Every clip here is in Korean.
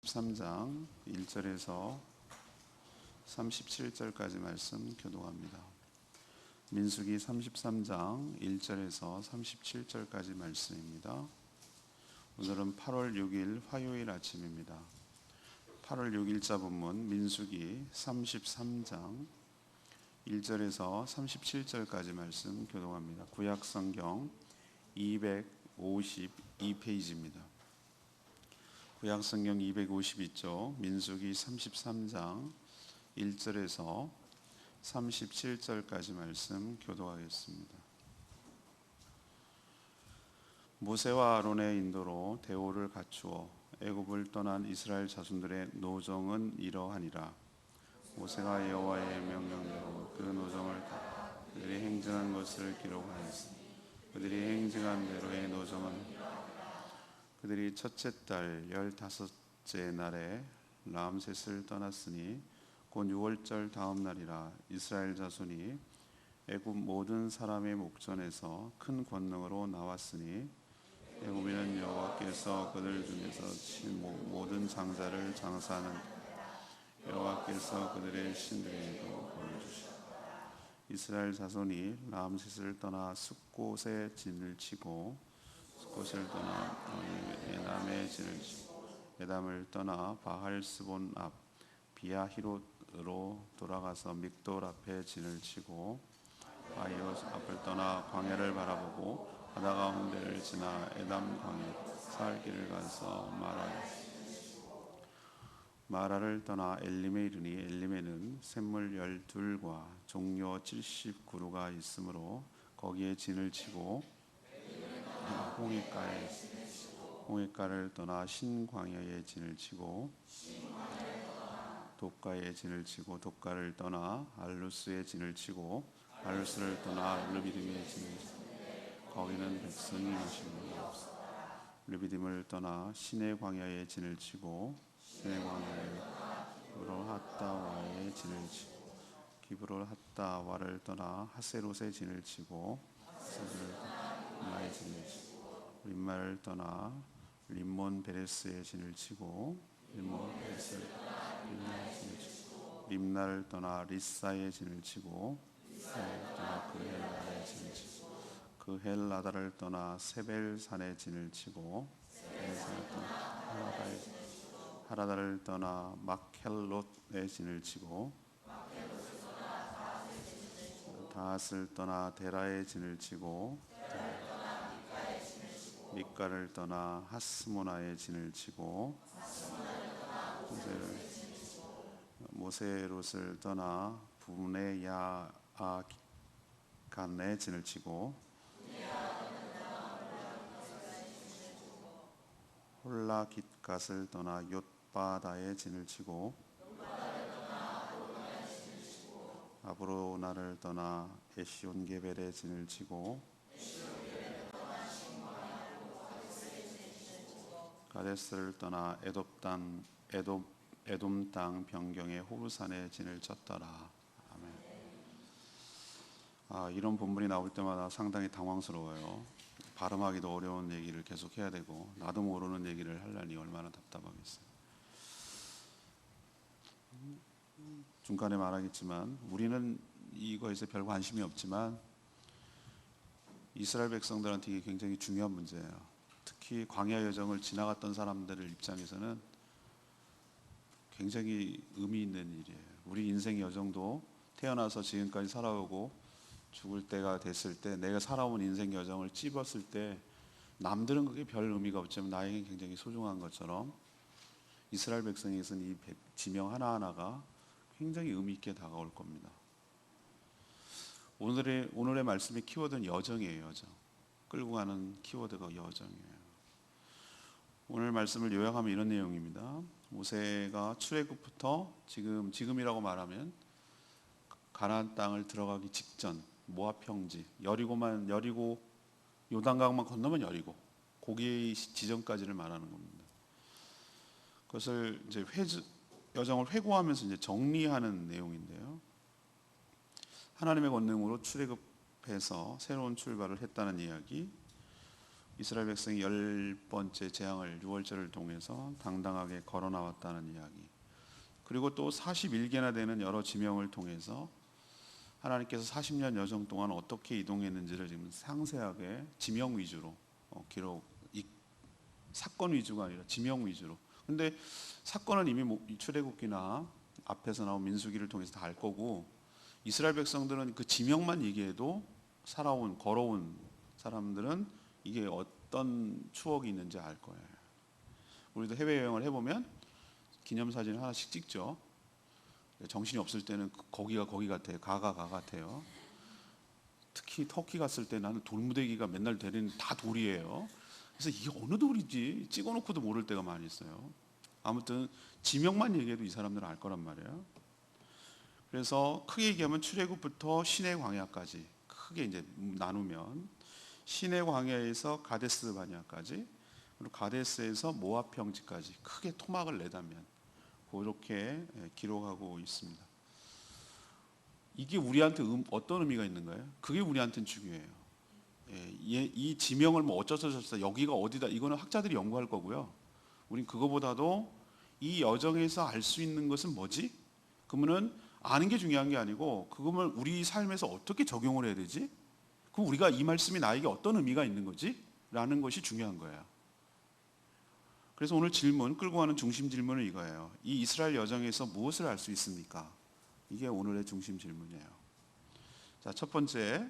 33장 1절에서 37절까지 말씀 교독합니다. 민수기 33장 1절에서 37절까지 말씀입니다. 오늘은 8월 6일 화요일 아침입니다. 8월 6일자 본문 민수기 33장 1절에서 37절까지 말씀 교독합니다. 구약 성경 252페이지입니다. 구약 성경 252쪽 민수기 33장 1절에서 37절까지 말씀 교독하겠습니다. 모세와 아론의 인도로 대오를 갖추어 애굽을 떠난 이스라엘 자손들의 노정은 이러하니라. 모세가 여호와의 명령대로 그 노정을 다 그들이 행정한 것을 기록하였으니 그들이 행정한 대로의 노정은 그들이 첫째 달 15째 날에 람셋을 떠났으니 곧 6월절 다음 날이라. 이스라엘 자손이 애굽 모든 사람의 목전에서 큰 권능으로 나왔으니 애굽인은 여호와께서 그들 중에서 친 모든 장자를 장사하는 여호와께서 그들의 신들에게도 벌을 주시고 이스라엘 자손이 람셋을 떠나 숫곳에 진을 치고 숫곳을 떠나 에담에 진을 치고 에담을 떠나 바할스본 앞 비아히롯으로 돌아가서 믹돌 앞에 진을 치고 바이옷 앞을 떠나 광야를 바라보고 바다 가운데를 지나 에담 광야 사흘 길을 가서 마라를 떠나 엘림에 이르니 엘림에는 샘물 12과 종려 70그루가 있으므로 거기에 진을 치고 홍해가를 떠나 신광야에 진을 치고 독가에 진을 치고 독가를 떠나 알루스에 진을 치고 알루스를 떠나 르비딤에 진을 치고 거기는 백성이 마시는 게 없어. 르비딤을 떠나 시내 광야에 진을 치고 시내 광야에 기브롤 핫다와에 진을 치고 기브롤 핫다와를 떠나 하세롯에 진을 치고 하세롯을 떠나 림마에 진을 치고 림마를 떠나 림몬 베레스에 진을 치고 림몬 베레스를 떠나 림나에 진을 치고 림나를 떠나 리사에 진을 치고 리사를 떠나 그헬라에 진을 치고 그헬라다를 떠나 세벨산에 진을 치고 세벨산을 떠나 하라다를 떠나 마켈롯에 진을 치고 다핫을 떠나 데라에 진을 치고 미가를 떠나 하스모나에 진을 치고 모세롯을 떠나 부네야아간에 진을 치고 홀라깃갓을 떠나 욤바다에 진을 치고 아브로나를 떠나 에시온게벨에 진을 치고 가데스를 떠나 에돔 땅 변경의 호르산에 진을 쳤더라. 아멘. 이런 본문이 나올 때마다 상당히 당황스러워요. 발음하기도 어려운 얘기를 계속 해야 되고 나도 모르는 얘기를 하려니 얼마나 답답하겠어요. 중간에 말하겠지만 우리는 이거에서 별 관심이 없지만 이스라엘 백성들한테 이게 굉장히 중요한 문제예요. 특히 광야 여정을 지나갔던 사람들 입장에서는 굉장히 의미 있는 일이에요. 우리 인생 여정도 태어나서 지금까지 살아오고 죽을 때가 됐을 때 내가 살아온 인생 여정을 찝었을 때 남들은 그게 별 의미가 없지만 나에겐 굉장히 소중한 것처럼 이스라엘 백성에게서는 이 지명 하나하나가 굉장히 의미 있게 다가올 겁니다. 오늘의 말씀의 키워드는 여정이에요. 여정. 끌고 가는 키워드가 여정이에요. 오늘 말씀을 요약하면 이런 내용입니다. 모세가 출애굽부터 지금이라고 말하면 가나안 땅을 들어가기 직전 모압 평지 여리고 요단강만 건너면 여리고 거기 지점까지를 말하는 겁니다. 그것을 이제 여정을 회고하면서 이제 정리하는 내용인데요. 하나님의 권능으로 출애굽해서 새로운 출발을 했다는 이야기, 이스라엘 백성이 10번째 재앙을 유월절을 통해서 당당하게 걸어 나왔다는 이야기, 그리고 또 41개나 되는 여러 지명을 통해서 하나님께서 40년 여정 동안 어떻게 이동했는지를 지금 상세하게 지명 위주로 사건 위주가 아니라 지명 위주로. 근데 사건은 이미 출애굽기나 앞에서 나온 민수기를 통해서 다 알 거고, 이스라엘 백성들은 그 지명만 얘기해도 걸어온 사람들은 이게 어떤 추억이 있는지 알 거예요. 우리도 해외여행을 해보면 기념사진을 하나씩 찍죠. 정신이 없을 때는 거기가 거기 같아요. 가가 같아요. 특히 터키 갔을 때 나는 돌무대기가 맨날 되는 다 돌이에요. 그래서 이게 어느 돌이지 찍어놓고도 모를 때가 많이 있어요. 아무튼 지명만 얘기해도 이 사람들은 알 거란 말이에요. 그래서 크게 얘기하면 출애굽부터 시내 광야까지 크게 이제 나누면, 시내 광야에서 가데스 바냐까지, 그리고 가데스에서 모압 평지까지 크게 토막을 내다면 그렇게 기록하고 있습니다. 이게 우리한테 어떤 의미가 있는 거예요? 그게 우리한테는 중요해요. 이 지명을 뭐 어쩌저쩌 여기가 어디다, 이거는 학자들이 연구할 거고요. 우린 그거보다도 이 여정에서 알 수 있는 것은 뭐지? 그러면은 아는 게 중요한 게 아니고, 그거를 우리 삶에서 어떻게 적용을 해야 되지? 그럼 우리가 이 말씀이 나에게 어떤 의미가 있는 거지? 라는 것이 중요한 거예요. 그래서 오늘 끌고 가는 중심 질문은 이거예요. 이 이스라엘 여정에서 무엇을 알 수 있습니까? 이게 오늘의 중심 질문이에요. 자, 첫 번째,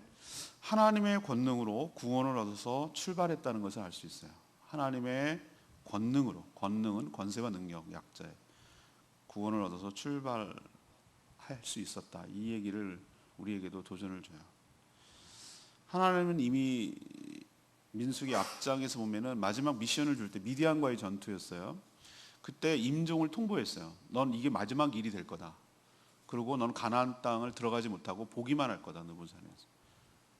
하나님의 권능으로 구원을 얻어서 출발했다는 것을 알 수 있어요. 하나님의 권능으로, 권능은 권세와 능력, 약자에 구원을 얻어서 출발할 수 있었다. 이 얘기를 우리에게도 도전을 줘요. 하나님은 이미 민수기 앞장에서 보면은 마지막 미션을 줄 때 미디안과의 전투였어요. 그때 임종을 통보했어요. 넌 이게 마지막 일이 될 거다. 그리고 넌 가나안 땅을 들어가지 못하고 보기만 할 거다. 느부산에서.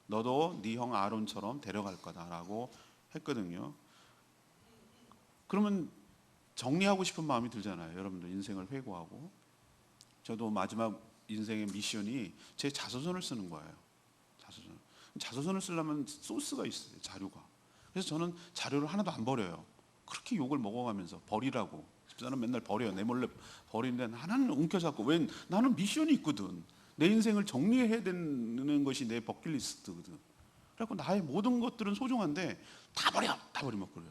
너도 네 형 아론처럼 데려갈 거다라고 했거든요. 그러면 정리하고 싶은 마음이 들잖아요. 여러분들 인생을 회고하고. 저도 마지막 인생의 미션이 제 자서전을 쓰는 거예요. 자서전을 쓰려면 소스가 있어요. 자료가. 그래서 저는 자료를 하나도 안 버려요. 그렇게 욕을 먹어가면서 버리라고. 집사람은 맨날 버려요. 내 몰래 버리는데 하나는 움켜잡고. 왜? 나는 미션이 있거든. 내 인생을 정리해야 되는 것이 내 버킷리스트거든. 그래서 나의 모든 것들은 소중한데 다 버리면 그래요.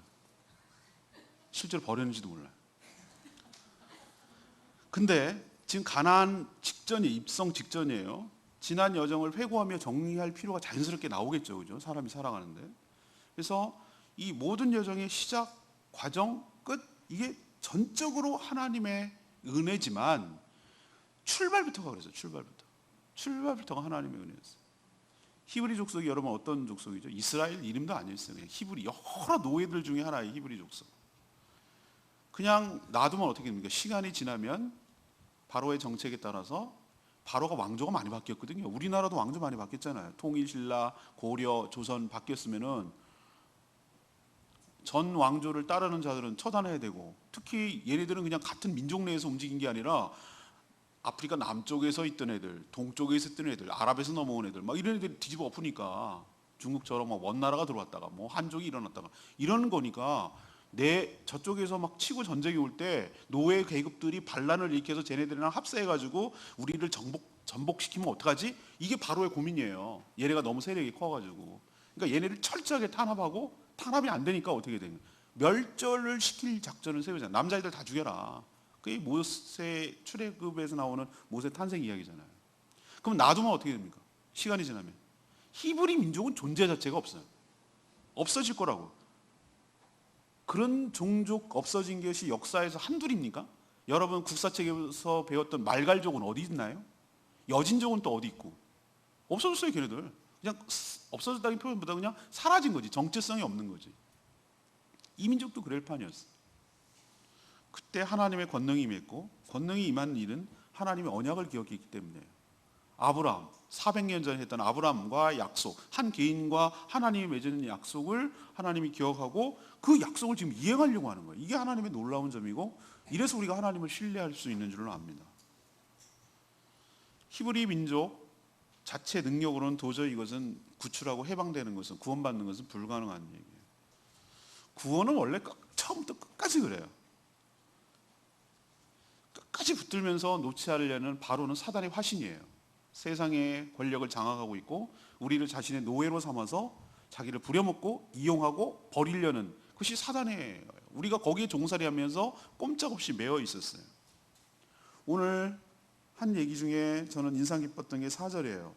실제로 버렸는지도 몰라요. 근데 지금 가나안 직전이 입성 직전이에요. 지난 여정을 회고하며 정리할 필요가 자연스럽게 나오겠죠, 그죠? 사람이 살아가는데. 그래서 이 모든 여정의 시작, 과정, 끝, 이게 전적으로 하나님의 은혜지만 출발부터가 그래서 출발부터가 하나님의 은혜였어요. 히브리 족속이 여러분 어떤 족속이죠? 이스라엘 이름도 아니었어요. 그냥 히브리, 여러 노예들 중에 하나의 히브리 족속. 그냥 놔두면 어떻게 됩니까? 시간이 지나면 바로의 정책에 따라서 바로가 왕조가 많이 바뀌었거든요. 우리나라도 왕조 많이 바뀌었잖아요. 통일신라, 고려, 조선 바뀌었으면은 전 왕조를 따르는 자들은 처단해야 되고, 특히 얘네들은 그냥 같은 민족 내에서 움직인 게 아니라 아프리카 남쪽에서 있던 애들, 동쪽에서 있던 애들, 아랍에서 넘어온 애들, 막 이런 애들이 뒤집어 엎으니까 중국처럼 막 원나라가 들어왔다가 뭐 한족이 일어났다가 이런 거니까, 저쪽에서 막 치고 전쟁이 올 때 노예 계급들이 반란을 일으켜서 쟤네들이랑 합세해가지고 우리를 전복시키면 어떡하지? 이게 바로의 고민이에요. 얘네가 너무 세력이 커가지고. 그러니까 얘네를 철저하게 탄압하고, 탄압이 안 되니까 어떻게 되는? 멸절을 시킬 작전을 세우잖아요. 남자애들 다 죽여라. 그게 모세 출애굽에서 나오는 모세 탄생 이야기잖아요. 그럼 놔두면 어떻게 됩니까? 시간이 지나면 히브리 민족은 존재 자체가 없어요. 없어질 거라고. 그런 종족 없어진 것이 역사에서 한둘입니까? 여러분 국사책에서 배웠던 말갈족은 어디 있나요? 여진족은 또 어디 있고? 없어졌어요. 걔네들 그냥 없어졌다는 표현보다 그냥 사라진 거지. 정체성이 없는 거지. 이 민족도 그럴 판이었어. 그때 하나님의 권능이 임했고, 권능이 임한 일은 하나님의 언약을 기억했기 때문에 아브라함 400년 전에 했던 아브라함과 약속, 한 개인과 하나님이 맺은 약속을 하나님이 기억하고 그 약속을 지금 이행하려고 하는 거예요. 이게 하나님의 놀라운 점이고, 이래서 우리가 하나님을 신뢰할 수 있는 줄로 압니다. 히브리 민족 자체 능력으로는 도저히 이것은 구출하고 해방되는 것은, 구원받는 것은 불가능한 얘기예요. 구원은 원래 처음부터 끝까지 그래요. 끝까지 붙들면서 놓지 않으려는 바로는 사단의 화신이에요. 세상의 권력을 장악하고 있고 우리를 자신의 노예로 삼아서 자기를 부려먹고 이용하고 버리려는 그것이 사단의, 우리가 거기에 종살이하면서 꼼짝없이 매여 있었어요. 오늘 한 얘기 중에 저는 인상 깊었던 게 4절이에요.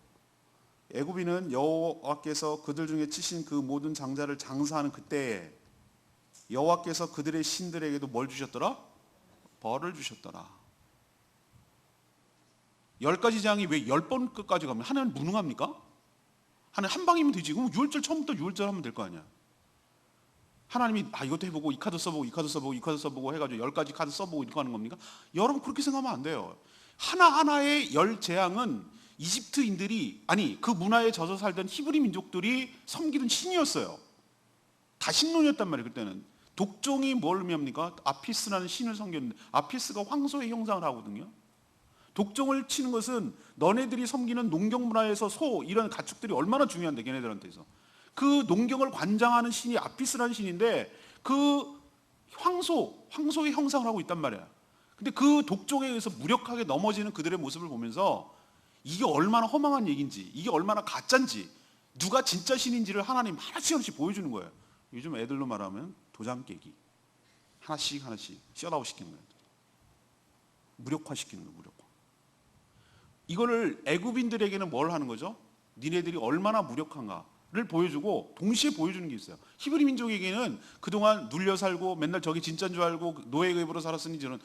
애굽인은 여호와께서 그들 중에 치신 그 모든 장자를 장사하는 그때에 여호와께서 그들의 신들에게도 뭘 주셨더라? 벌을 주셨더라. 10가지 재앙이 왜 10번 끝까지 가면 하나는 무능합니까? 하나는 한 방이면 되지. 그럼 6월절 처음부터 6월절 하면 될 거 아니야. 하나님이 이것도 해보고 이 카드 써보고 이 카드 써보고 이 카드 써보고 해가지고 10가지 카드 써보고 이렇게 하는 겁니까? 여러분 그렇게 생각하면 안 돼요. 하나하나의 10재앙은 이집트인들이, 아니 그 문화에 젖어 살던 히브리 민족들이 섬기던 신이었어요. 다 신론이었단 말이에요. 그때는 독종이 뭘 의미합니까? 아피스라는 신을 섬겼는데 아피스가 황소의 형상을 하거든요. 독종을 치는 것은 너네들이 섬기는 농경 문화에서 소 이런 가축들이 얼마나 중요한데 걔네들한테서 그 농경을 관장하는 신이 아피스라는 신인데 그 황소의 형상을 하고 있단 말이야. 근데 그 독종에 의해서 무력하게 넘어지는 그들의 모습을 보면서 이게 얼마나 허망한 얘기인지, 이게 얼마나 가짜인지, 누가 진짜 신인지를 하나님 하나씩 보여주는 거예요. 요즘 애들로 말하면 도장 깨기, 하나씩 셧아웃 시키는 거예요. 무력화시키는 거예요. 무력화. 이거를 애굽인들에게는 뭘 하는 거죠? 니네들이 얼마나 무력한가를 보여주고 동시에 보여주는 게 있어요. 히브리 민족에게는 그동안 눌려 살고 맨날 저게 진짜인 줄 알고 노예의 입으로 살았으니 저는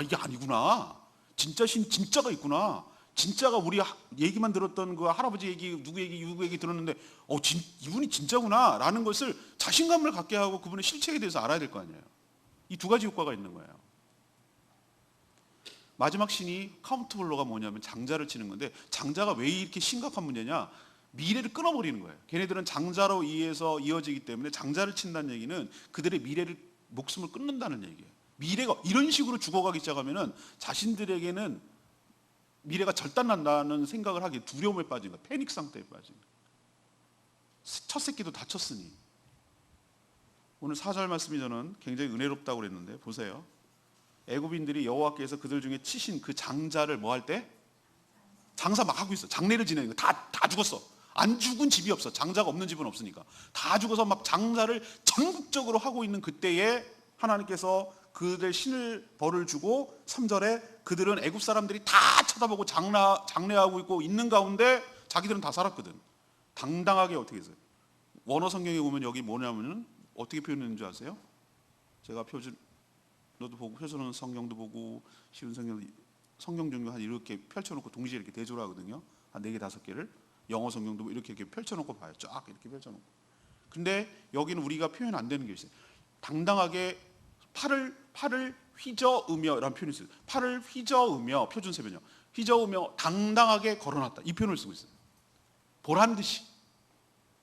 이게 아니구나, 진짜 신 진짜가 있구나, 진짜가 우리 얘기만 들었던 그 할아버지 얘기 누구 얘기 들었는데 이분이 진짜구나 라는 것을 자신감을 갖게 하고 그분의 실체에 대해서 알아야 될 거 아니에요. 이 두 가지 효과가 있는 거예요. 마지막 신이 카운트블러가 뭐냐면 장자를 치는 건데, 장자가 왜 이렇게 심각한 문제냐, 미래를 끊어버리는 거예요. 걔네들은 장자로 의해서 이어지기 때문에 장자를 친다는 얘기는 그들의 미래를, 목숨을 끊는다는 얘기예요. 미래가 이런 식으로 죽어가기 시작하면 자신들에게는 미래가 절단난다는 생각을 하기에 두려움에 빠진 거예요. 패닉 상태에 빠진 거예요. 첫 새끼도 다 쳤으니. 오늘 4절 말씀이 저는 굉장히 은혜롭다고 그랬는데 보세요. 애굽인들이 여호와께서 그들 중에 치신 그 장자를 뭐 할 때? 장사 막 하고 있어. 장례를 지내는 거. 다 죽었어. 안 죽은 집이 없어. 장자가 없는 집은 없으니까. 다 죽어서 막 장사를 전국적으로 하고 있는 그때에 하나님께서 그들 신을 벌을 주고 3절에 그들은 애굽 사람들이 다 쳐다보고 장례하고 있고 있는 가운데 자기들은 다 살았거든. 당당하게 어떻게 했어요? 원어 성경에 보면 여기 뭐냐면은 어떻게 표현했는 줄 아세요? 제가 너도 보고 표준어 성경도 보고 쉬운 성경 종류 한 이렇게 펼쳐놓고 동시에 이렇게 대조를 하거든요. 한 4개 5개를 영어 성경도 이렇게 펼쳐놓고 봐요. 쫙 이렇게 펼쳐놓고. 근데 여기는 우리가 표현 안 되는 게 있어요. 당당하게 팔을 휘저으며 라는 표현이 있어요. 팔을 휘저으며, 표준세변이요. 휘저으며 당당하게 걸어놨다. 이 표현을 쓰고 있어요. 보란 듯이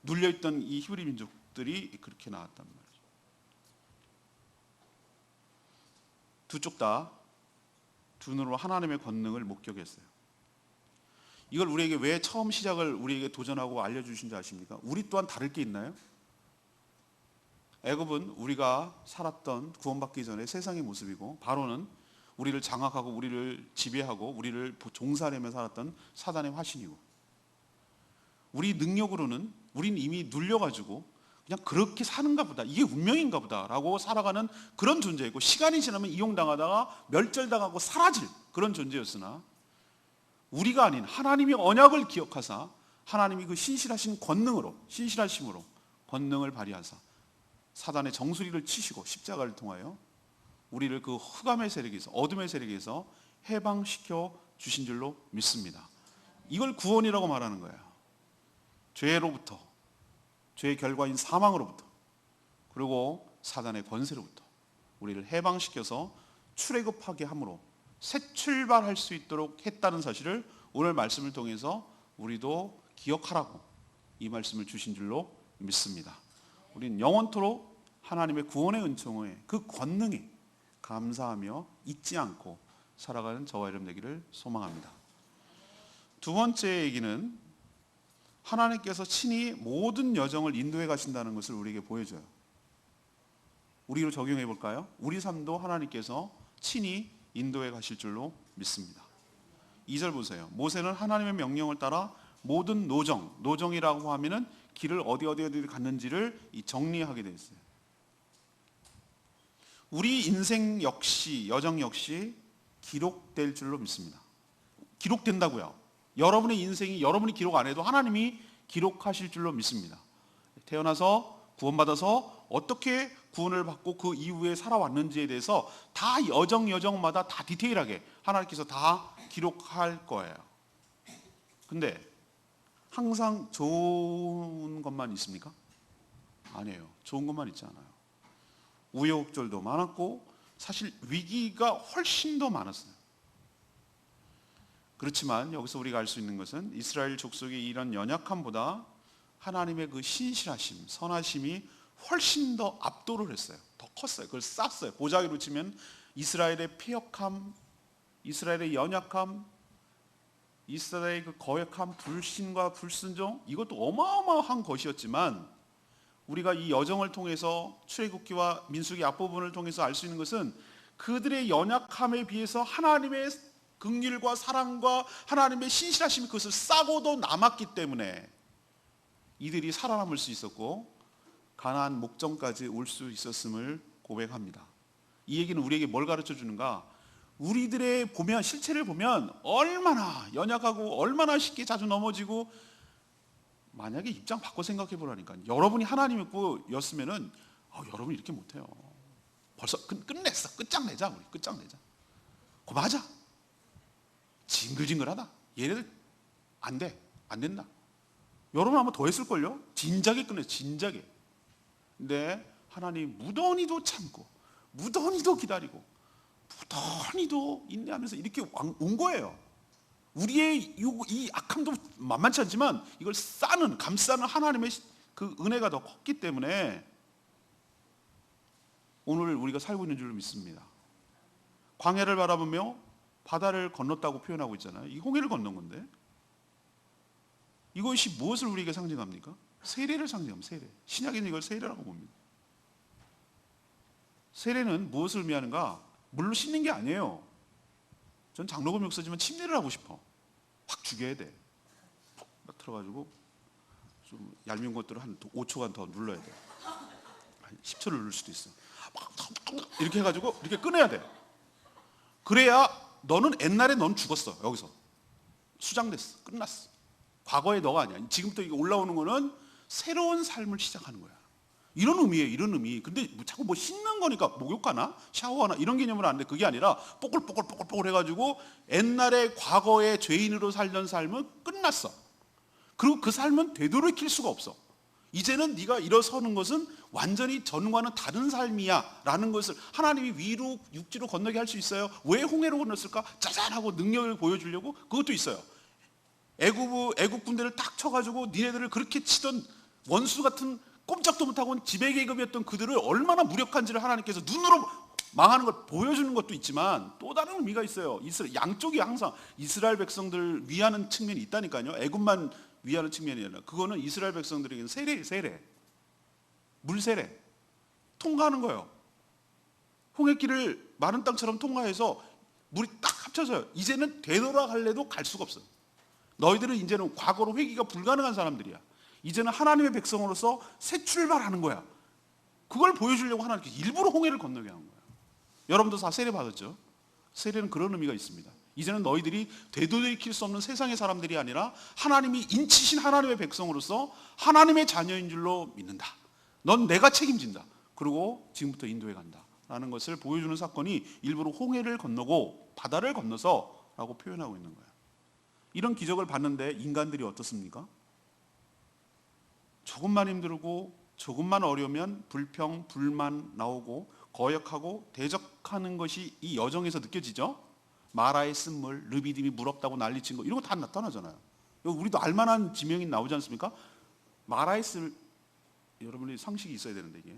눌려있던 이 히브리 민족들이 그렇게 나왔단 말이에요. 두 쪽 다 두 눈으로 하나님의 권능을 목격했어요. 이걸 우리에게 왜 처음 시작을 우리에게 도전하고 알려주신 줄 아십니까? 우리 또한 다를 게 있나요? 애굽은 우리가 살았던 구원받기 전에 세상의 모습이고, 바로는 우리를 장악하고 우리를 지배하고 우리를 종살이하며 살았던 사단의 화신이고, 우리 능력으로는 우리는 이미 눌려가지고 그냥 그렇게 사는가 보다, 이게 운명인가 보다 라고 살아가는 그런 존재이고, 시간이 지나면 이용당하다가 멸절당하고 사라질 그런 존재였으나, 우리가 아닌 하나님의 언약을 기억하사 하나님이 그 신실하신 권능으로, 신실하심으로 권능을 발휘하사 사단의 정수리를 치시고 십자가를 통하여 우리를 그 흑암의 세력에서, 어둠의 세력에서 해방시켜 주신 줄로 믿습니다. 이걸 구원이라고 말하는 거예요. 죄로부터, 죄의 결과인 사망으로부터, 그리고 사단의 권세로부터 우리를 해방시켜서 출애굽하게 함으로 새 출발할 수 있도록 했다는 사실을 오늘 말씀을 통해서 우리도 기억하라고 이 말씀을 주신 줄로 믿습니다. 우리는 영원토록 하나님의 구원의 은총에, 그 권능에 감사하며 잊지 않고 살아가는 저와 여러분 되기를 소망합니다. 두 번째 얘기는 하나님께서 친히 모든 여정을 인도해 가신다는 것을 우리에게 보여줘요. 우리로 적용해 볼까요? 우리 삶도 하나님께서 친히 인도해 가실 줄로 믿습니다. 2절 보세요. 모세는 하나님의 명령을 따라 모든 노정이라고 하면은 길을 어디 갔는지를 정리하게 되어 있어요. 우리 인생 역시, 여정 역시 기록될 줄로 믿습니다. 기록된다고요. 여러분의 인생이 여러분이 기록 안 해도 하나님이 기록하실 줄로 믿습니다. 태어나서 구원받아서 어떻게 구원을 받고 그 이후에 살아왔는지에 대해서 다 여정마다 다 디테일하게 하나님께서 다 기록할 거예요. 근데 항상 좋은 것만 있습니까? 아니에요. 좋은 것만 있지 않아요. 우여곡절도 많았고 사실 위기가 훨씬 더 많았어요. 그렇지만 여기서 우리가 알 수 있는 것은 이스라엘 족속의 이런 연약함보다 하나님의 그 신실하심, 선하심이 훨씬 더 압도를 했어요. 더 컸어요. 그걸 쌌어요. 보자기로 치면 이스라엘의 패역함, 이스라엘의 연약함, 이스라엘의 그 거역함, 불신과 불순종, 이것도 어마어마한 것이었지만 우리가 이 여정을 통해서 출애굽기와 민수기 앞부분을 통해서 알 수 있는 것은 그들의 연약함에 비해서 하나님의 긍휼과 사랑과 하나님의 신실하심이 그것을 싸고도 남았기 때문에 이들이 살아남을 수 있었고 가나안 목전까지 올 수 있었음을 고백합니다. 이 얘기는 우리에게 뭘 가르쳐 주는가? 우리들의 보면 실체를 보면 얼마나 연약하고 얼마나 쉽게 자주 넘어지고, 만약에 입장 바꿔 생각해 보라니까. 여러분이 하나님의 거였으면은 여러분이 이렇게 못해요. 벌써 끝냈어. 끝장내자. 우리 끝장내자. 그거 맞아. 징글징글하다. 얘네들 안 돼. 안 된다. 여러분 아마 더 했을걸요? 진작에 끝냈어. 진작에. 근데 하나님 무던히도 참고 무던히도 기다리고 무던히도 인내하면서 이렇게 온 거예요. 우리의 이 악함도 만만치 않지만 이걸 감싸는 하나님의 그 은혜가 더 컸기 때문에 오늘 우리가 살고 있는 줄 믿습니다. 광야를 바라보며 바다를 건넜다고 표현하고 있잖아요. 이 홍해를 건넌 건데 이것이 무엇을 우리에게 상징합니까? 세례를 상징합니다. 세례. 신약에는 이걸 세례라고 봅니다. 세례는 무엇을 의미하는가? 물로 씻는 게 아니에요. 전 장로금 목사지만 침례를 하고 싶어. 확 죽여야 돼. 막 들어가지고 좀 얄미운 것들을 한 5초간 더 눌러야 돼. 한 10초를 누를 수도 있어. 이렇게 해가지고 이렇게 꺼내야 돼. 그래야 옛날에 넌 죽었어. 여기서 수장됐어. 끝났어. 과거의 너가 아니야. 지금부터 이거 올라오는 거는 새로운 삶을 시작하는 거야. 이런 의미예요. 이런 의미. 근데 자꾸 씻는 거니까 목욕하나 샤워하나 이런 개념으로 안 돼. 그게 아니라 뽀글뽀글 해가지고 옛날에 과거의 죄인으로 살던 삶은 끝났어. 그리고 그 삶은 되돌이킬 수가 없어. 이제는 네가 일어서는 것은 완전히 전과는 다른 삶이야 라는 것을 하나님이 위로 육지로 건너게 할 수 있어요. 왜 홍해로 건넜을까? 짜잔하고 능력을 보여주려고. 그것도 있어요. 애굽 군대를 딱 쳐가지고 니네들을 그렇게 치던 원수 같은 꼼짝도 못하고 지배계급이었던 그들을 얼마나 무력한지를 하나님께서 눈으로 망하는 걸 보여주는 것도 있지만 또 다른 의미가 있어요. 양쪽이 항상 이스라엘 백성들을 위하는 측면이 있다니까요. 애굽만 위하는 측면이 아니라 그거는 이스라엘 백성들에게는 세례. 물세례. 통과하는 거예요. 홍해길을 마른 땅처럼 통과해서 물이 딱 합쳐져요. 이제는 되돌아갈래도 갈 수가 없어요. 너희들은 이제는 과거로 회귀가 불가능한 사람들이야. 이제는 하나님의 백성으로서 새 출발하는 거야. 그걸 보여주려고 하나님께서 일부러 홍해를 건너게 한 거야. 여러분도 다 세례 받았죠? 세례는 그런 의미가 있습니다. 이제는 너희들이 되돌이킬 수 없는 세상의 사람들이 아니라 하나님이 인치신 하나님의 백성으로서 하나님의 자녀인 줄로 믿는다. 넌 내가 책임진다. 그리고 지금부터 인도해 간다 라는 것을 보여주는 사건이 일부러 홍해를 건너고 바다를 건너서 라고 표현하고 있는 거예요. 이런 기적을 봤는데 인간들이 어떻습니까? 조금만 힘들고 조금만 어려우면 불평, 불만 나오고 거역하고 대적하는 것이 이 여정에서 느껴지죠? 마라의 쓴물, 르비딤이 물 없다고 난리친 거 이런 거 다 나타나잖아요. 우리도 알만한 지명이 나오지 않습니까? 마라의 쓴, 여러분이 상식이 있어야 되는데 이게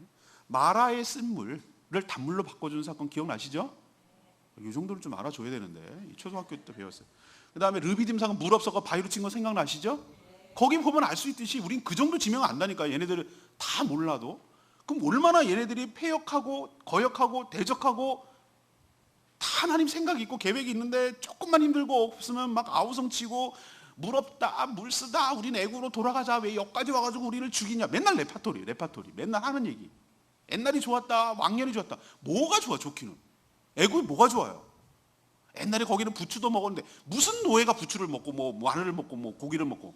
마라의 쓴물을 단물로 바꿔주는 사건 기억나시죠? 이 정도는 좀 알아줘야 되는데 초등학교 때 배웠어요. 그 다음에 르비딤 상은 물 없어서 바위로 친 거 생각나시죠? 거기 보면 알 수 있듯이 우린 그 정도 지명 안다니까. 얘네들 다 몰라도 그럼 얼마나 얘네들이 패역하고 거역하고 대적하고 다 하나님 생각이 있고 계획이 있는데 조금만 힘들고 없으면 막 아우성치고 물 없다 물 쓰다 우린 애국으로 돌아가자 왜 여기까지 와가지고 우리를 죽이냐 맨날 레파토리 맨날 하는 얘기. 옛날이 좋았다 왕년이 좋았다. 뭐가 좋아 좋기는. 애국이 뭐가 좋아요. 옛날에 거기는 부추도 먹었는데 무슨 노예가 부추를 먹고 뭐 마늘을 먹고 뭐 고기를 먹고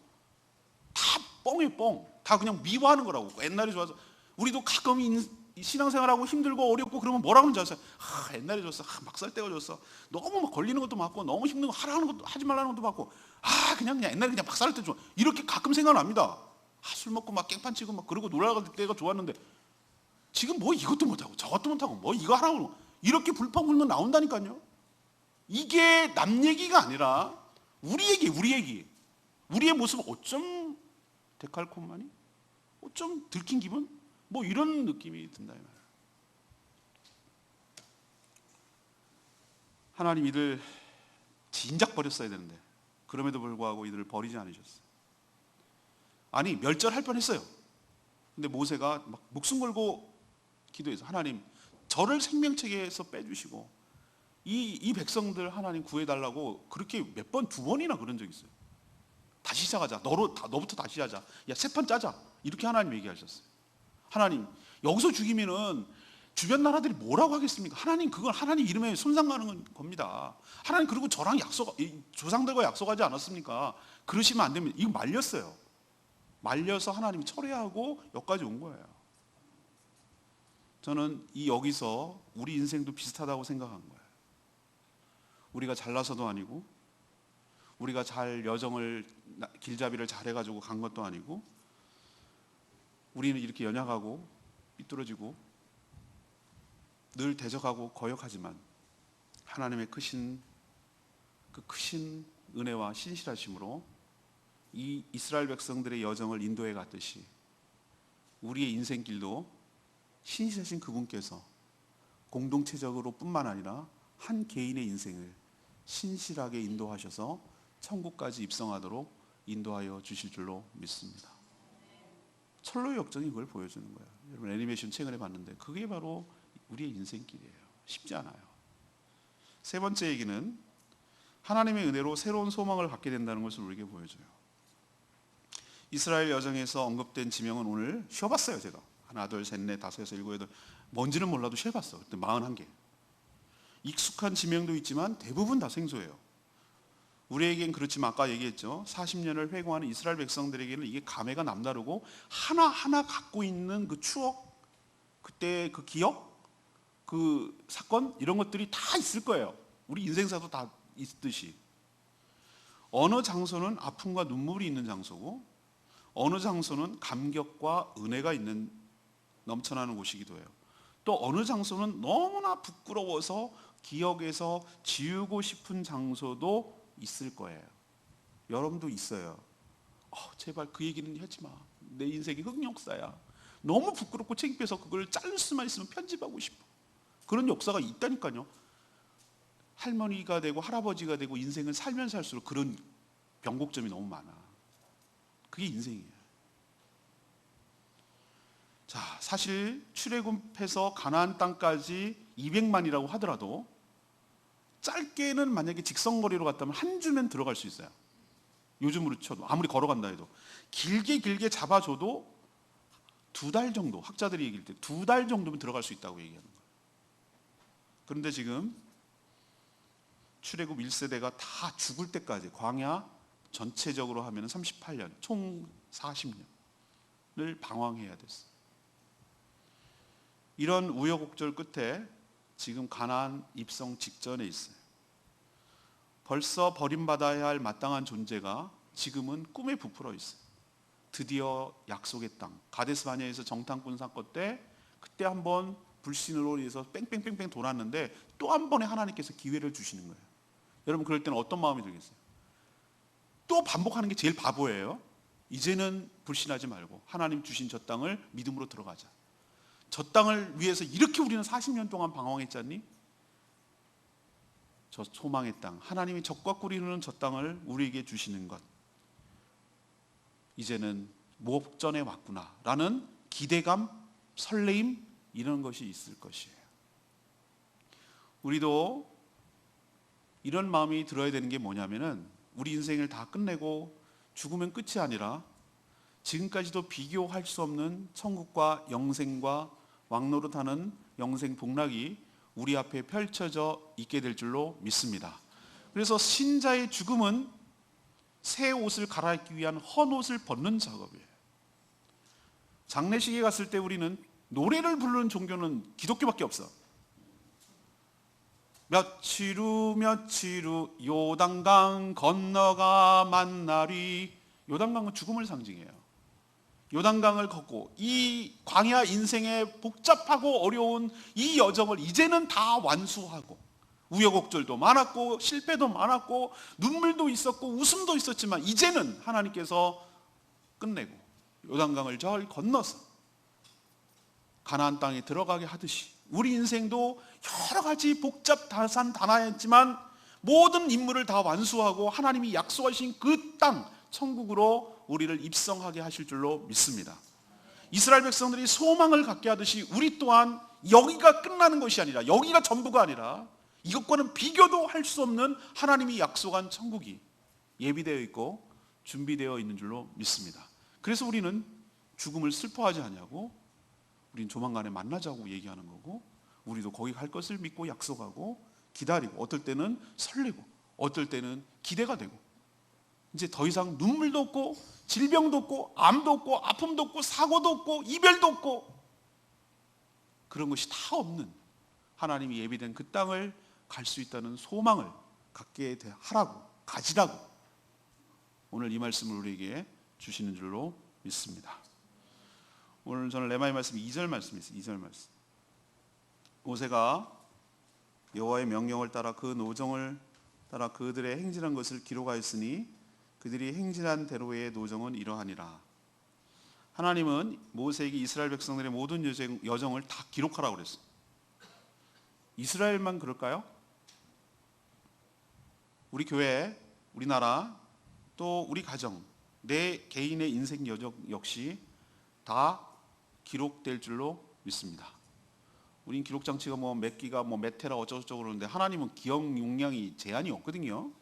다 뻥이에요 뻥. 다 그냥 미워하는 거라고. 옛날이 좋아서 우리도 가끔 신앙생활하고 힘들고 어렵고 그러면 뭐라고 하는지 아세요? 옛날에 좋았어. 막 살 때가 좋았어. 너무 막 걸리는 것도 많고 너무 힘든 거 하라는 것도 하지 말라는 것도 많고 그냥 옛날에 그냥 막 살 때 좋아. 이렇게 가끔 생각납니다. 술 먹고 막 깽판 치고 막 그러고 놀아갈 때가 좋았는데 지금 뭐 이것도 못하고 저것도 못하고 뭐 이거 하라고 이렇게 불평불만 나온다니까요. 이게 남 얘기가 아니라 우리 얘기 우리의 모습은 어쩜 데칼코마니? 어쩜 들킨 기분? 뭐 이런 느낌이 든다 이 말이에요. 하나님 이들 진작 버렸어야 되는데 그럼에도 불구하고 이들을 버리지 않으셨어요. 아니 멸절할 뻔했어요. 근데 모세가 막 목숨 걸고 기도해서 하나님 저를 생명책에서 빼주시고 이 백성들 하나님 구해달라고 그렇게 몇 번, 두 번이나 그런 적이 있어요. 다시 시작하자. 너부터 다시 하자. 야, 새 판 짜자. 이렇게 하나님 얘기하셨어요. 하나님 여기서 죽이면은 주변 나라들이 뭐라고 하겠습니까? 하나님 그건 하나님 이름에 손상 가는 겁니다. 하나님 그리고 저랑 조상들과 약속하지 않았습니까? 그러시면 안 됩니다. 이거 말렸어요. 말려서 하나님이 철회하고 여기까지 온 거예요. 저는 여기서 우리 인생도 비슷하다고 생각한 거예요. 우리가 잘나서도 아니고 우리가 잘 여정을 길잡이를 잘해가지고 간 것도 아니고 우리는 이렇게 연약하고 삐뚤어지고 늘 대적하고 거역하지만 하나님의 크신 은혜와 신실하심으로 이 이스라엘 백성들의 여정을 인도해 갔듯이 우리의 인생길도 신실하신 그분께서 공동체적으로 뿐만 아니라 한 개인의 인생을 신실하게 인도하셔서 천국까지 입성하도록 인도하여 주실 줄로 믿습니다. 철로의 역정이 그걸 보여주는 거예요. 여러분 애니메이션 최근에 봤는데 그게 바로 우리의 인생길이에요. 쉽지 않아요. 세 번째 얘기는 하나님의 은혜로 새로운 소망을 갖게 된다는 것을 우리에게 보여줘요. 이스라엘 여정에서 언급된 지명은 오늘 쉬어봤어요. 제가 하나 둘 셋 넷 다섯 여섯 일곱 여덟 뭔지는 몰라도 쉬어봤어. 그때 41개. 익숙한 지명도 있지만 대부분 다 생소해요. 우리에겐 그렇지만 아까 얘기했죠. 40년을 회고하는 이스라엘 백성들에게는 이게 감회가 남다르고 하나하나 갖고 있는 그 추억, 그때 그 기억, 그 사건 이런 것들이 다 있을 거예요. 우리 인생사도 다 있듯이. 어느 장소는 아픔과 눈물이 있는 장소고 어느 장소는 감격과 은혜가 있는 넘쳐나는 곳이기도 해요. 또 어느 장소는 너무나 부끄러워서 기억에서 지우고 싶은 장소도 있을 거예요. 여러분도 있어요. 제발 그 얘기는 하지 마. 내 인생이 흑역사야. 너무 부끄럽고 창피해서 그걸 자를 수만 있으면 편집하고 싶어. 그런 역사가 있다니까요. 할머니가 되고 할아버지가 되고 인생을 살면 살수록 그런 변곡점이 너무 많아. 그게 인생이에요. 자, 사실 출애굽해서 가나안 땅까지 200만이라고 하더라도 짧게는 만약에 직선거리로 갔다면 한 주면 들어갈 수 있어요. 요즘으로 쳐도 아무리 걸어간다 해도 길게 잡아줘도 2달 정도, 학자들이 얘기할 때 2달 정도면 들어갈 수 있다고 얘기하는 거예요. 그런데 지금 출애굽 1세대가 다 죽을 때까지 광야 전체적으로 하면 38년, 총 40년을 방황해야 됐어요. 이런 우여곡절 끝에 지금 가나안 입성 직전에 있어요. 벌써 버림받아야 할 마땅한 존재가 지금은 꿈에 부풀어 있어요. 드디어 약속의 땅, 가데스 바네아에서 정탐꾼 사건 때 그때 한번 불신으로 인해서 뺑뺑뺑뺑 돌았는데 또 한 번에 하나님께서 기회를 주시는 거예요. 여러분 그럴 때는 어떤 마음이 들겠어요? 또 반복하는 게 제일 바보예요. 이제는 불신하지 말고 하나님 주신 저 땅을 믿음으로 들어가자. 저 땅을 위해서 이렇게 우리는 40년 동안 방황했잖니? 저 소망의 땅, 하나님이 적과 꿀이 흐르는 저 땅을 우리에게 주시는 것, 이제는 목전에 왔구나 라는 기대감, 설레임 이런 것이 있을 것이에요. 우리도 이런 마음이 들어야 되는 게 뭐냐면은 우리 인생을 다 끝내고 죽으면 끝이 아니라 지금까지도 비교할 수 없는 천국과 영생과 왕노릇하는 영생 복락이 우리 앞에 펼쳐져 있게 될 줄로 믿습니다. 그래서 신자의 죽음은 새 옷을 갈아입기 위한 헌 옷을 벗는 작업이에요. 장례식에 갔을 때 우리는 노래를 부르는 종교는 기독교밖에 없어. 며칠 후 요단강 건너가 만나리. 요단강은 죽음을 상징해요. 요단강을 걷고 이 광야 인생의 복잡하고 어려운 이 여정을 이제는 다 완수하고, 우여곡절도 많았고 실패도 많았고 눈물도 있었고 웃음도 있었지만 이제는 하나님께서 끝내고 요단강을 절 건너서 가나안 땅에 들어가게 하듯이 우리 인생도 여러 가지 복잡다산다난했지만 모든 임무를 다 완수하고 하나님이 약속하신 그 땅 천국으로 우리를 입성하게 하실 줄로 믿습니다. 이스라엘 백성들이 소망을 갖게 하듯이 우리 또한 여기가 끝나는 것이 아니라, 여기가 전부가 아니라 이것과는 비교도 할 수 없는 하나님이 약속한 천국이 예비되어 있고 준비되어 있는 줄로 믿습니다. 그래서 우리는 죽음을 슬퍼하지 않냐고, 우린 조만간에 만나자고 얘기하는 거고, 우리도 거기 갈 것을 믿고 약속하고 기다리고, 어떨 때는 설레고 어떨 때는 기대가 되고, 이제 더 이상 눈물도 없고 질병도 없고 암도 없고 아픔도 없고 사고도 없고 이별도 없고 그런 것이 다 없는 하나님이 예비된 그 땅을 갈 수 있다는 소망을 갖게 하라고, 가지라고 오늘 이 말씀을 우리에게 주시는 줄로 믿습니다. 오늘 저는 레마의 말씀 2절 말씀이 있어요. 2절 말씀. 모세가 여호와의 명령을 따라 그 노정을 따라 그들의 행진한 것을 기록하였으니 그들이 행진한 대로의 노정은 이러하니라. 하나님은 모세에게 이스라엘 백성들의 모든 여정을 다 기록하라고 그랬어요. 이스라엘만 그럴까요? 우리 교회, 우리나라, 또 우리 가정, 내 개인의 인생 여정 역시 다 기록될 줄로 믿습니다. 우린 기록 장치가 몇 기가 몇 테라 어쩌고저쩌고 그러는데 하나님은 기억 용량이 제한이 없거든요.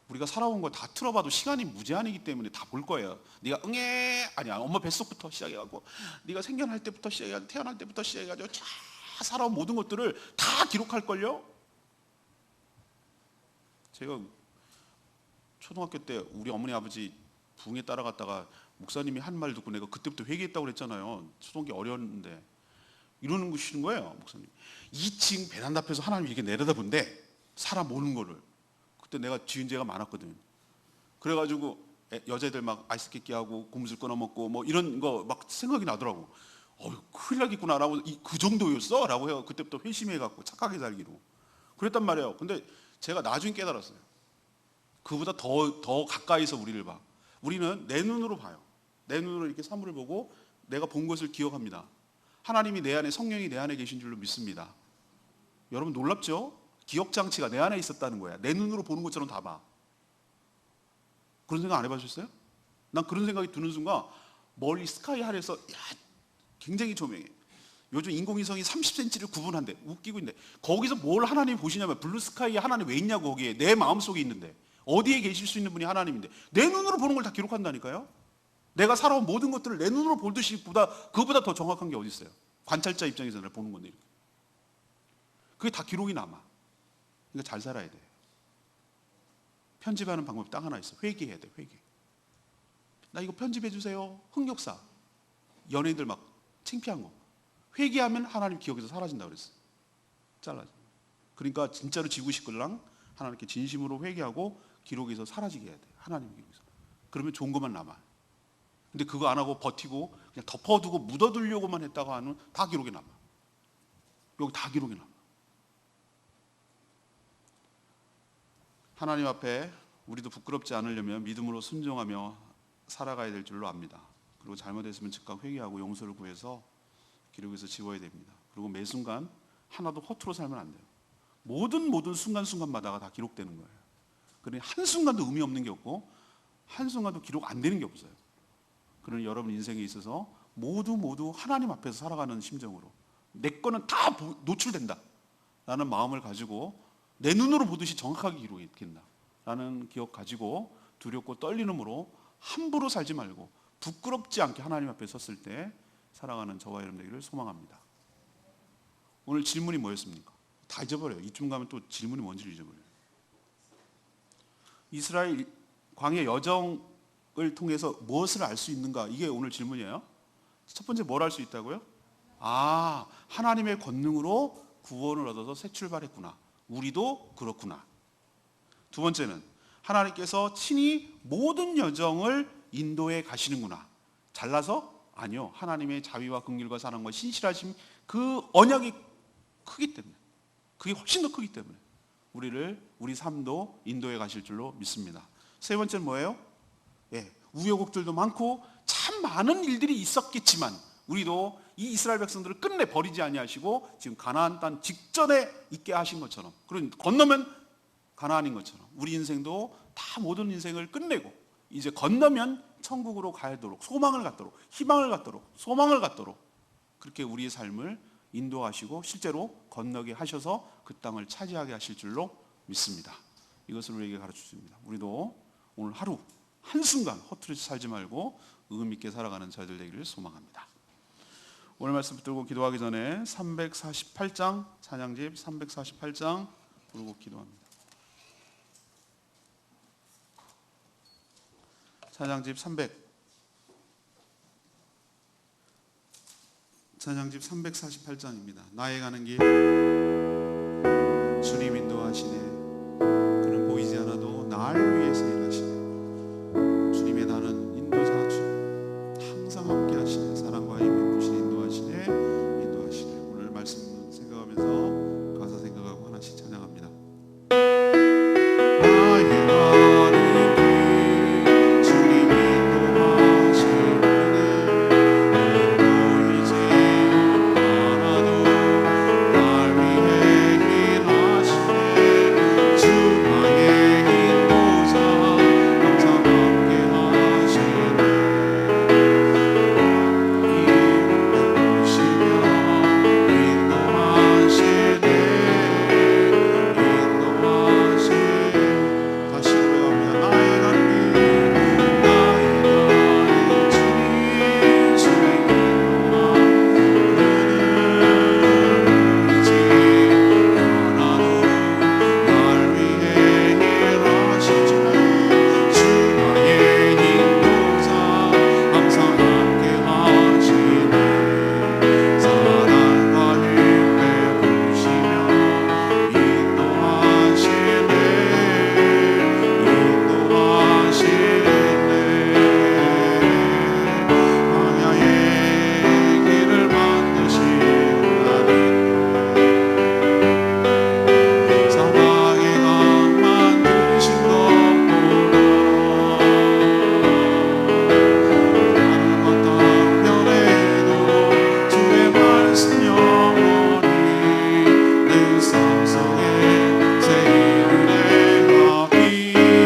우리가 살아온 거 다 틀어봐도 시간이 무제한이기 때문에 다 볼 거예요. 네가 아니야, 엄마 뱃속부터 시작해가지고 네가 생겨날 때부터 시작해가지고 태어날 때부터 시작해가지고 쫙 살아온 모든 것들을 다 기록할걸요. 제가 초등학교 때 우리 어머니 아버지 부흥에 따라갔다가 목사님이 한 말 듣고 내가 그때부터 회개했다고 그랬잖아요. 초등학교 어렸는데 이러는 거예요. 목사님 2층 베란다 앞에서 하나님이 이렇게 내려다본대, 사람 오는 거를. 그때 내가 지은 죄가 많았거든. 그래가지고 여자애들 막 아이스 깨끼 하고 고무줄 끊어 먹고 이런 거 막 생각이 나더라고. 큰일 나겠구나라고. 그 정도였어? 라고 해요. 그때부터 회심해갖고 착하게 살기로 그랬단 말이에요. 근데 제가 나중에 깨달았어요. 그보다 더 가까이서 우리를 봐. 우리는 내 눈으로 봐요. 내 눈으로 이렇게 사물을 보고 내가 본 것을 기억합니다. 하나님이 내 안에, 성령이 내 안에 계신 줄로 믿습니다. 여러분 놀랍죠? 기억장치가 내 안에 있었다는 거야. 내 눈으로 보는 것처럼 다 봐. 그런 생각 안 해보셨어요? 난 그런 생각이 드는 순간 멀리 스카이 하늘에서 굉장히 조명해. 요즘 인공위성이 30cm를 구분한대. 웃기고 있는데 거기서 뭘 하나님이 보시냐면 블루스카이에 하나님 왜 있냐고. 거기에 내 마음속에 있는데 어디에 계실 수 있는 분이 하나님인데 내 눈으로 보는 걸 다 기록한다니까요. 내가 살아온 모든 것들을 내 눈으로 보듯이 그거보다 더 정확한 게 어디 있어요. 관찰자 입장에서 내가 보는 건데 이렇게. 그게 다 기록이 남아. 그러니까 잘 살아야 돼. 편집하는 방법이 딱 하나 있어. 회개해야 돼. 회개. 나 이거 편집해 주세요. 흑역사. 연예인들 막 창피한 거. 회개하면 하나님 기억에서 사라진다고 그랬어. 잘라져. 그러니까 진짜로 지고 싶을랑 하나님께 진심으로 회개하고 기록에서 사라지게 해야 돼. 하나님 기록에서. 그러면 좋은 것만 남아. 근데 그거 안 하고 버티고 그냥 덮어두고 묻어두려고만 했다고 하는 다 기록에 남아. 여기 다 기록에 남아. 하나님 앞에 우리도 부끄럽지 않으려면 믿음으로 순종하며 살아가야 될 줄로 압니다. 그리고 잘못했으면 즉각 회개하고 용서를 구해서 기록에서 지워야 됩니다. 그리고 매 순간 하나도 허투루 살면 안 돼요. 모든 순간순간마다가 다 기록되는 거예요. 그러니 한순간도 의미 없는 게 없고 한순간도 기록 안 되는 게 없어요. 그러니 여러분 인생에 있어서 모두 하나님 앞에서 살아가는 심정으로 내 거는 다 노출된다 라는 마음을 가지고 내 눈으로 보듯이 정확하게 이루겠겠나 라는 기억 가지고 두렵고 떨리는으로 함부로 살지 말고 부끄럽지 않게 하나님 앞에 섰을 때 살아가는 저와 여러분 되기를 소망합니다. 오늘 질문이 뭐였습니까? 다 잊어버려요. 이쯤 가면 또 질문이 뭔지를 잊어버려요. 이스라엘 광야 여정을 통해서 무엇을 알 수 있는가? 이게 오늘 질문이에요. 첫 번째 뭘 알 수 있다고요? 하나님의 권능으로 구원을 얻어서 새 출발했구나. 우리도 그렇구나. 두 번째는 하나님께서 친히 모든 여정을 인도해 가시는구나. 잘나서? 아니요. 하나님의 자비와 긍휼과 사랑과 신실하심 그 언약이 크기 때문에, 그게 훨씬 더 크기 때문에 우리 삶도 인도해 가실 줄로 믿습니다. 세 번째는 뭐예요? 우여곡절도 많고 참 많은 일들이 있었겠지만 우리도 이 이스라엘 백성들을 끝내 버리지 아니하시고 지금 가나안 땅 직전에 있게 하신 것처럼, 그런 건너면 가나안인 것처럼 우리 인생도 다 모든 인생을 끝내고 이제 건너면 천국으로 가도록, 소망을 갖도록, 희망을 갖도록, 소망을 갖도록 그렇게 우리의 삶을 인도하시고 실제로 건너게 하셔서 그 땅을 차지하게 하실 줄로 믿습니다. 이것을 우리에게 가르쳐 주십니다. 우리도 오늘 하루 한순간 허투루 살지 말고 의미 있게 살아가는 저희들 되기를 소망합니다. 오늘 말씀 붙들고 기도하기 전에 348장 찬양집 348장 부르고 기도합니다. 찬양집 348장입니다. 나의 가는 길 주님 인도하시네. 그는 보이지 않아도 날 위해서 일하시네. 주님의 나는 인도자 항상 함께 하시네. 사랑과 힘 베푸시네. 인도하시네. 오늘 말씀 생각하면서 가사 생각하고 하나씩 찬양합니다. 나의 가는 길 주님 인도하시네. 보이지 않아도 날 위해 일하시네. 주 나의 인도자 항상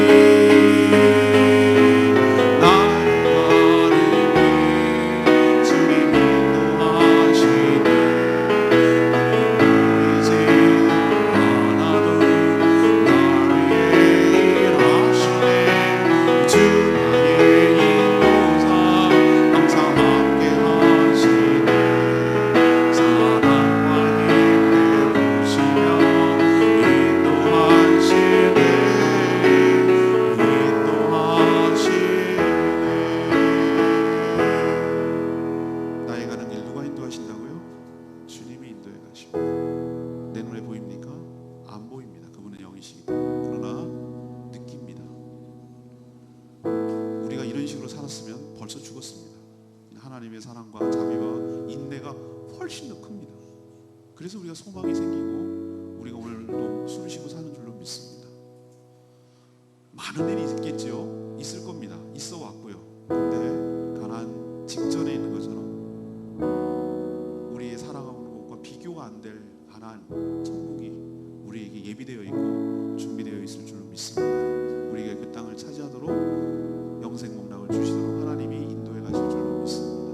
함께 하시네. 하나님의 사랑과 자비와 인내가 훨씬 더 큽니다. 그래서 우리가 소망이 생기고 우리가 오늘도 숨 쉬고 사는 줄로 믿습니다. 많은 일이 있겠지요. 있을 겁니다. 있어 왔고요. 근데 가나안 직전에 있는 것처럼 우리의 살아가는 것과 비교가 안 될 가나안 천국이 우리에게 예비되어 있고 준비되어 있을 줄로 믿습니다. 우리에게 그 땅을 차지하도록 영생 목락을 주시도록 하나님이 인도해 가실 줄로 믿습니다.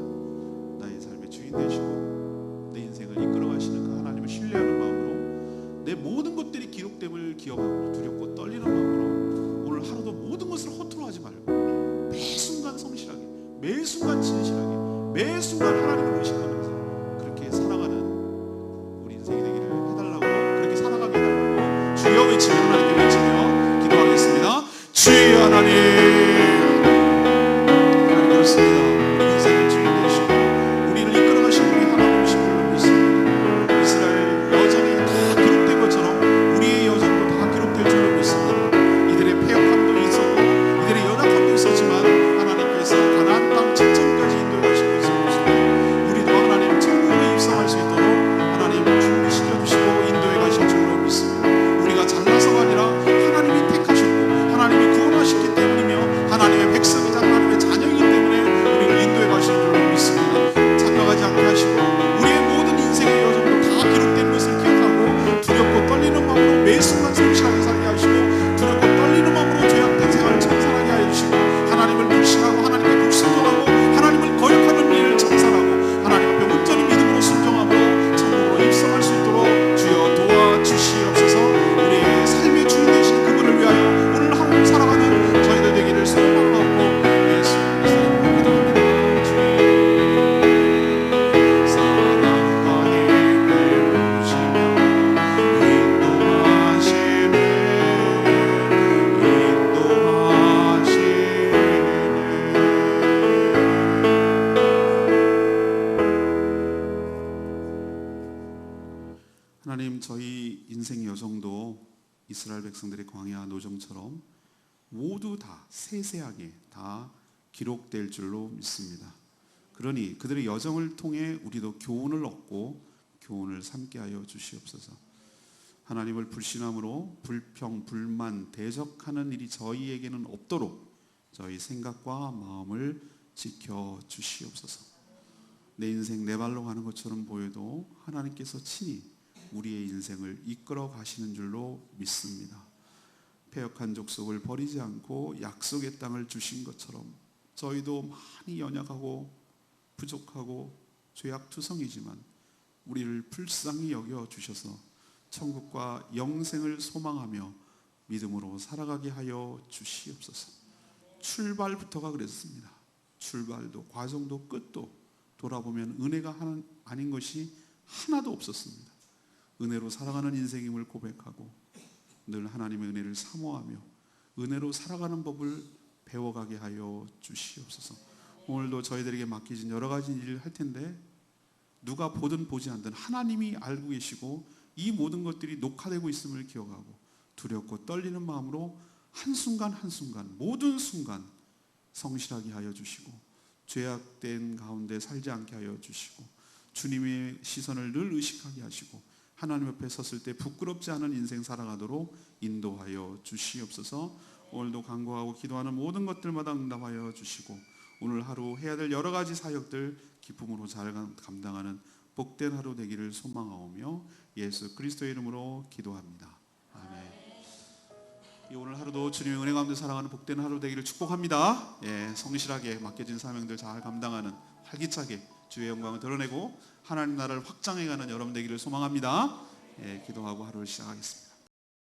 마음으로, 두렵고 떨리는 마음으로 오늘 하루도 모든 것을 허투루 하지 말고 매 순간 성실하게, 매 순간 진실하게, 매 순간 하나님을 의식하면서 그렇게 살아가는 우리 인생이 되기를 해달라고, 그렇게 살아가게 해달라고 주여 외치며 하나님께 외치며 기도하겠습니다. 주여 하나님, 그렇습니다. 우리 인생의 주인 되시고 우리를 이끌어가신 우리 하나님이신 줄로 믿습니다. 이스라엘 여정이 다 기록된 것처럼 우리의 여정도 다 기록될 줄로 믿습니다. 이들의 패역함도 있었고 이들의 연약함도 있었지만 하나님께서 가나안 땅 직전까지 인도해 가신 것을 믿습니다. 우리도 하나님 천국에 입성할 수 있도록 하나님 준비시켜 주시고 인도해 가실 줄로 믿습니다. 우리가 잘나서가 아니라 하나님이 택하셨고 하나님이 구원하셨기 때문이며 하나님의 백성이자 하나님의 자녀이기 때문에 우리를 인도해 가실 줄로 믿습니다. 착각하지 않게 하시고 우리의 모든 인생의 여정도 다 기록된 것을 기억하고 두렵고 떨리는 마음으로 매 순간 성실하게 살게 하시고 두렵고 떨리는 마음으로 죄악된 생활을 청산하게 하여 주시고 하나님을 불신하고 하나님께 불순종하고 하나님을 거역하는 일을 청산하고 하나님 앞에 온전히 믿음으로 순종함으로 천국으로 입성할 수 있도록 주여 도와주시옵소서. 우리의 삶의 주인 되신 그분을 위하여 오늘 하루 살아가는 저희들 되기를 소망하고 예수 그리스도로 기도합니다. 주의 사랑과 힘을 주시며 하나님, 저희 인생 여정도 이스라엘 백성들의 광야 노정처럼 모두 다 세세하게 다 기록될 줄로 믿습니다. 그러니 그들의 여정을 통해 우리도 교훈을 얻고 교훈을 삼게 하여 주시옵소서. 하나님을 불신함으로 불평, 불만, 대적하는 일이 저희에게는 없도록 저희 생각과 마음을 지켜 주시옵소서. 내 인생 내 발로 가는 것처럼 보여도 하나님께서 친히 우리의 인생을 이끌어 가시는 줄로 믿습니다. 패역한 족속을 버리지 않고 약속의 땅을 주신 것처럼 저희도 많이 연약하고 부족하고 죄악투성이지만 우리를 불쌍히 여겨 주셔서 천국과 영생을 소망하며 믿음으로 살아가게 하여 주시옵소서. 출발부터가 그랬습니다. 출발도 과정도 끝도 돌아보면 은혜가 아닌 것이 하나도 없었습니다. 은혜로 살아가는 인생임을 고백하고 늘 하나님의 은혜를 사모하며 은혜로 살아가는 법을 배워가게 하여 주시옵소서. 오늘도 저희들에게 맡기진 여러 가지 일을 할 텐데 누가 보든 보지 않든 하나님이 알고 계시고 이 모든 것들이 녹화되고 있음을 기억하고 두렵고 떨리는 마음으로 한순간 한순간 모든 순간 성실하게 하여 주시고 죄악된 가운데 살지 않게 하여 주시고 주님의 시선을 늘 의식하게 하시고 하나님 옆에 섰을 때 부끄럽지 않은 인생 살아가도록 인도하여 주시옵소서. 오늘도 간구하고 기도하는 모든 것들마다 응답하여 주시고 오늘 하루 해야 될 여러 가지 사역들 기쁨으로 잘 감당하는 복된 하루 되기를 소망하오며 예수 그리스도의 이름으로 기도합니다. 아멘. 오늘 하루도 주님의 은혜 가운데 살아가는 복된 하루 되기를 축복합니다. 성실하게 맡겨진 사명들 잘 감당하는 활기차게 주의 영광을 드러내고 하나님 나라를 확장해가는 여러분 되기를 소망합니다. 기도하고 하루를 시작하겠습니다.